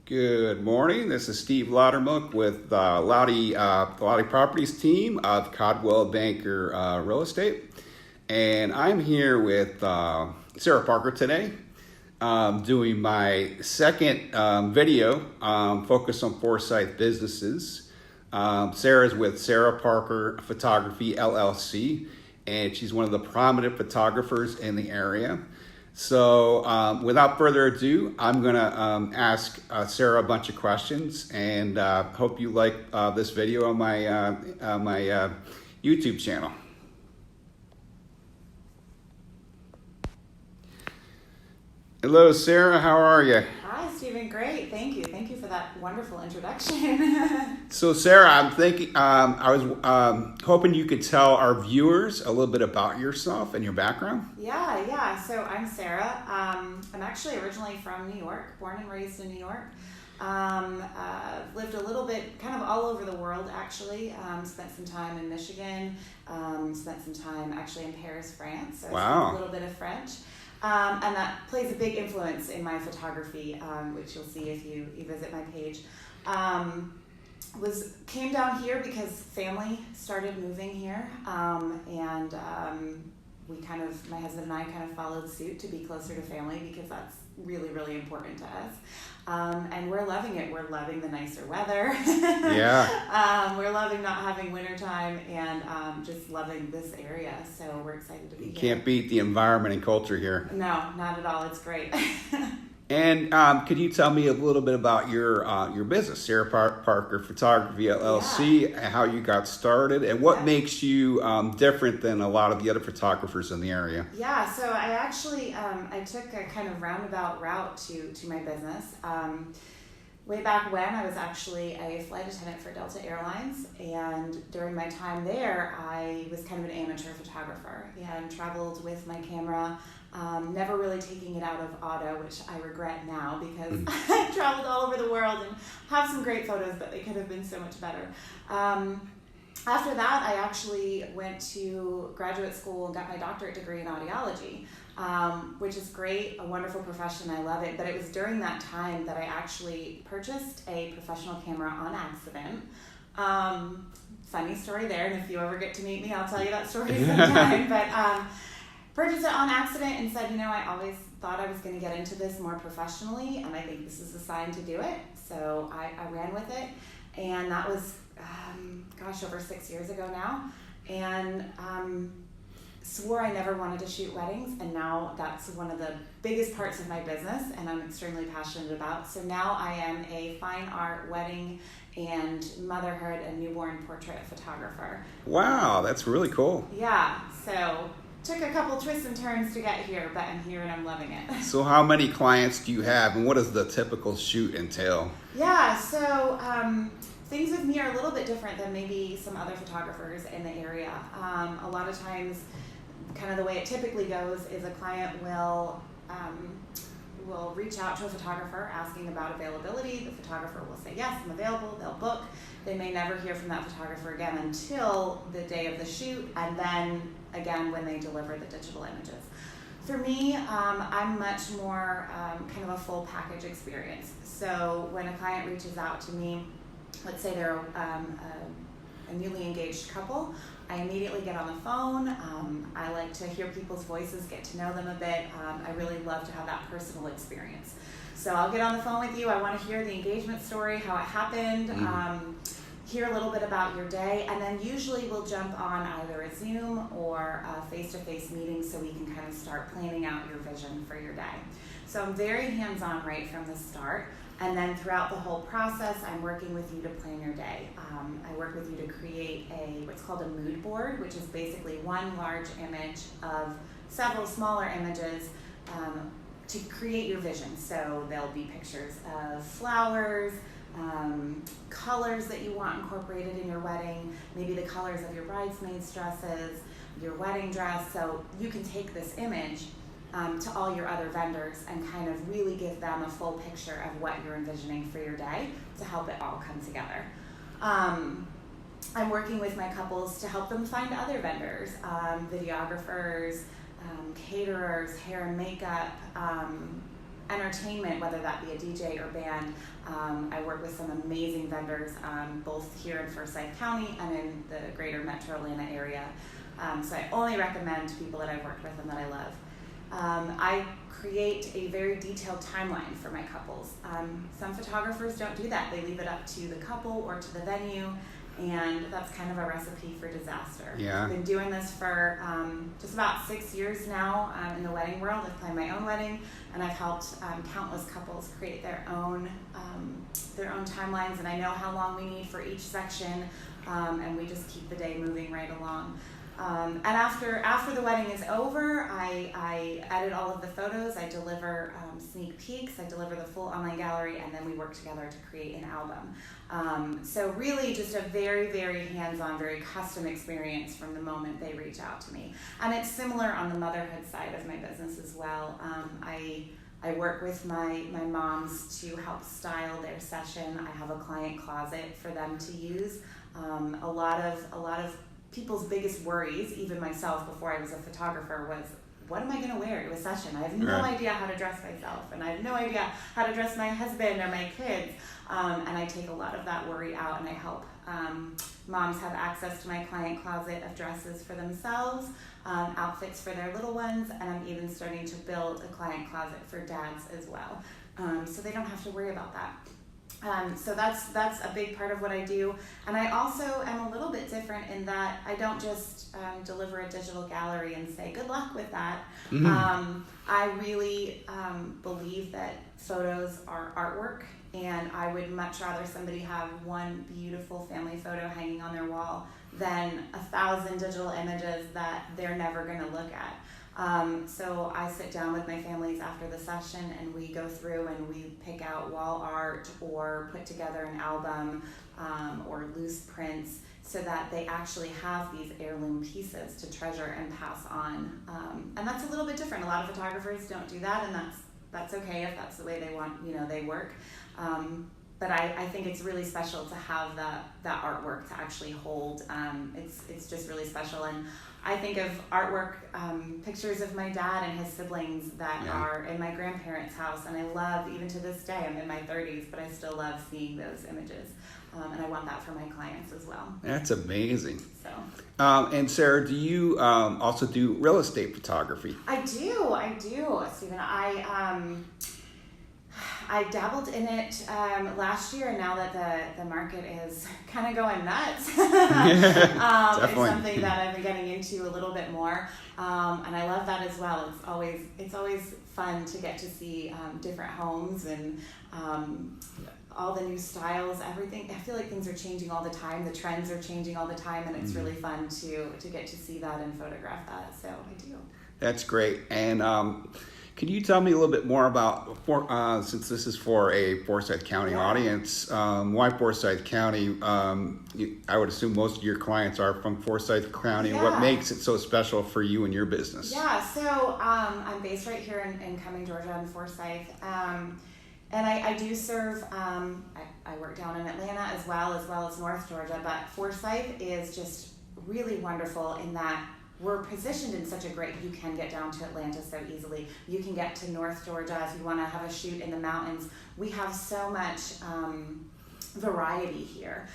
Good morning. This is Steve Laudermuck with Loudy Properties Team of Codwell Banker Real Estate. And I'm here with Sarah Parker today, doing my second video focused on Forsyth businesses. Sarah's with Sarah Parker Photography, LLC, and she's one of the prominent photographers in the area. So without further ado, I'm going to ask Sarah a bunch of questions, and hope you like this video on my YouTube channel. Hello, Sarah. How are you? Hi, Stephen. Great. Thank you. Thank you for that wonderful introduction. So, Sarah, I'm thinking, I was hoping you could tell our viewers a little bit about yourself and your background. Yeah. So I'm Sarah. I'm actually originally from New York, born and raised in New York. Lived a little bit kind of all over the world, actually. Spent some time in Michigan, spent some time actually in Paris, France. So Wow. I speak a little bit of French. And that plays a big influence in my photography, which you'll see if you visit my page. Came down here because family started moving here, and my husband and I kind of followed suit to be closer to family because that's really, really important to us. And we're loving it. We're loving the nicer weather. Yeah. We're loving not having wintertime and just loving this area. So we're excited to be here. Can't beat the environment and culture here. No, not at all. It's great. And could you tell me a little bit about your business, Sarah Parker Photography LLC, how you got started, and what makes you different than a lot of the other photographers in the area? Yeah, so I actually I took a kind of roundabout route to my business. Way back when, I was actually a flight attendant for Delta Airlines, and during my time there, I was kind of an amateur photographer and traveled with my camera. Never really taking it out of auto, which I regret now because I traveled all over the world and have some great photos, but they could have been so much better. After that, I actually went to graduate school and got my doctorate degree in audiology, which is great, a wonderful profession. I love it. But it was during that time that I actually purchased a professional camera on accident. Funny story there, and if you ever get to meet me, I'll tell you that story sometime. But purchased it on accident and said, I always thought I was going to get into this more professionally, and I think this is a sign to do it. So I ran with it, and that was, over 6 years ago now, and swore I never wanted to shoot weddings, and now that's one of the biggest parts of my business, and I'm extremely passionate about. So now I am a fine art wedding and motherhood and newborn portrait photographer. Wow, that's really cool. Yeah, so took a couple twists and turns to get here, but I'm here and I'm loving it. So how many clients do you have, and what does the typical shoot entail? Yeah, so things with me are a little bit different than maybe some other photographers in the area. A lot of times, kind of the way it typically goes is a client will reach out to a photographer asking about availability. The photographer will say, yes, I'm available, they'll book. They may never hear from that photographer again until the day of the shoot, and then again when they deliver the digital images. For me, I'm much more kind of a full package experience. So when a client reaches out to me, let's say they're a newly engaged couple, I immediately get on the phone. I like to hear people's voices, get to know them a bit. I really love to have that personal experience. So I'll get on the phone with you. I want to hear the engagement story, how it happened, hear a little bit about your day, and then usually we'll jump on either a Zoom or a face-to-face meeting so we can kind of start planning out your vision for your day. So I'm very hands-on right from the start. And then throughout the whole process, I'm working with you to plan your day. I work with you to create what's called a mood board, which is basically one large image of several smaller images to create your vision. So there'll be pictures of flowers, colors that you want incorporated in your wedding, maybe the colors of your bridesmaids' dresses, your wedding dress. So you can take this image to all your other vendors and kind of really give them a full picture of what you're envisioning for your day to help it all come together. I'm working with my couples to help them find other vendors, videographers, caterers, hair and makeup, entertainment, whether that be a DJ or band. I work with some amazing vendors, both here in Forsyth County and in the greater metro Atlanta area. So I only recommend to people that I've worked with and that I love. I create a very detailed timeline for my couples. Some photographers don't do that. They leave it up to the couple or to the venue, and that's kind of a recipe for disaster. Yeah. I've been doing this for just about 6 years now in the wedding world. I've planned my own wedding, and I've helped countless couples create their own timelines, and I know how long we need for each section, and we just keep the day moving right along. And after the wedding is over, I edit all of the photos, I deliver sneak peeks, I deliver the full online gallery, and then we work together to create an album. So really just a very, very hands-on, very custom experience from the moment they reach out to me. And it's similar on the motherhood side of my business as well. I work with my moms to help style their session. I have a client closet for them to use. A lot of people's biggest worries, even myself before I was a photographer, was what am I going to wear to a session? I have no idea how to dress myself, and I have no idea how to dress my husband or my kids. And I take a lot of that worry out, and I help moms have access to my client closet of dresses for themselves, outfits for their little ones, and I'm even starting to build a client closet for dads as well, so they don't have to worry about that. So that's a big part of what I do. And I also am a little bit different in that I don't just deliver a digital gallery and say, good luck with that. Mm-hmm. I really believe that photos are artwork, and I would much rather somebody have one beautiful family photo hanging on their wall than 1,000 digital images that they're never going to look at. So I sit down with my families after the session, and we go through and we pick out wall art or put together an album or loose prints so that they actually have these heirloom pieces to treasure and pass on. And that's a little bit different. A lot of photographers don't do that, and that's okay if that's the way they want, they work. But I think it's really special to have that artwork to actually hold. It's just really special. And I think of artwork, pictures of my dad and his siblings that are in my grandparents' house. And I love, even to this day, I'm in my 30s, but I still love seeing those images. And I want that for my clients as well. That's amazing. So. And Sarah, do you also do real estate photography? I do, Stephen. I dabbled in it last year, and now that the market is kind of going nuts, it's something that I've been getting into a little bit more, and I love that as well. It's always fun to get to see different homes and all the new styles, everything. I feel like things are changing all the time. The trends are changing all the time, and it's really fun to get to see that and photograph that. So I do. That's great. And can you tell me a little bit more about, since this is for a Forsyth County audience, why Forsyth County? I would assume most of your clients are from Forsyth County. Yeah. What makes it so special for you and your business? Yeah, so I'm based right here in Cumming, Georgia, in Forsyth. And I do serve, I work down in Atlanta as well as North Georgia, but Forsyth is just really wonderful in that we're positioned in such a great, you can get down to Atlanta so easily. You can get to North Georgia if you want to have a shoot in the mountains. We have so much variety here.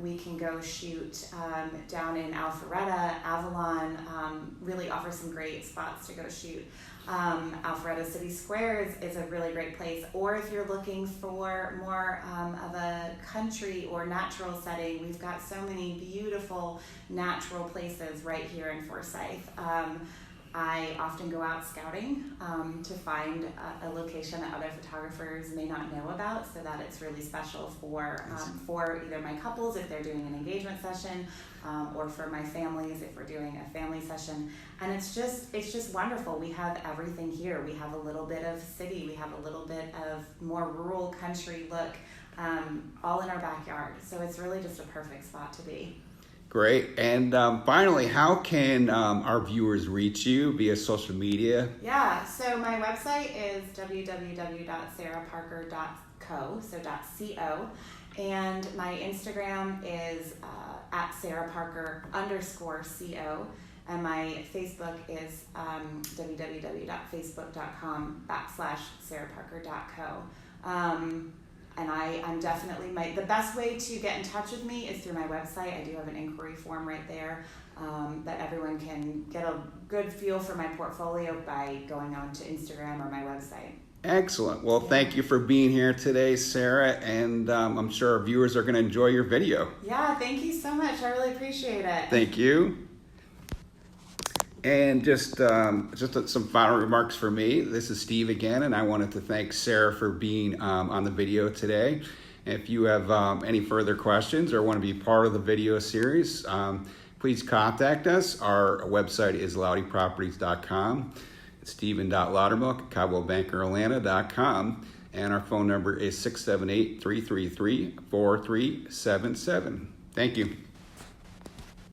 We can go shoot down in Alpharetta, Avalon, really offer some great spots to go shoot. Alpharetta City Squares is a really great place. Or if you're looking for more of a country or natural setting, we've got so many beautiful natural places right here in Forsyth. I often go out scouting to find a location that other photographers may not know about, so that it's really special for either my couples if they're doing an engagement session, or for my families if we're doing a family session. And it's just wonderful. We have everything here. We have a little bit of city, we have a little bit of more rural country look, all in our backyard. So it's really just a perfect spot to be. Great. And finally, how can our viewers reach you via social media? Yeah, so my website is www.sarahparker.co, so .co, and my Instagram is @sarahparker_co, And my Facebook is www.facebook.com/sarahparker.co. And I'm definitely, the best way to get in touch with me is through my website. I do have an inquiry form right there that everyone can get a good feel for my portfolio by going on to Instagram or my website. Excellent. Well, thank you for being here today, Sarah, and I'm sure our viewers are going to enjoy your video. Yeah, thank you so much. I really appreciate it. Thank you. And just some final remarks for me. This is Steve again, and I wanted to thank Sarah for being on the video today. If you have any further questions or want to be part of the video series, please contact us. Our website is loudyproperties.com. Stephen.Loudermilk@CodwellBankerAtlanta.com, and our phone number is 678-333-4377. Thank you.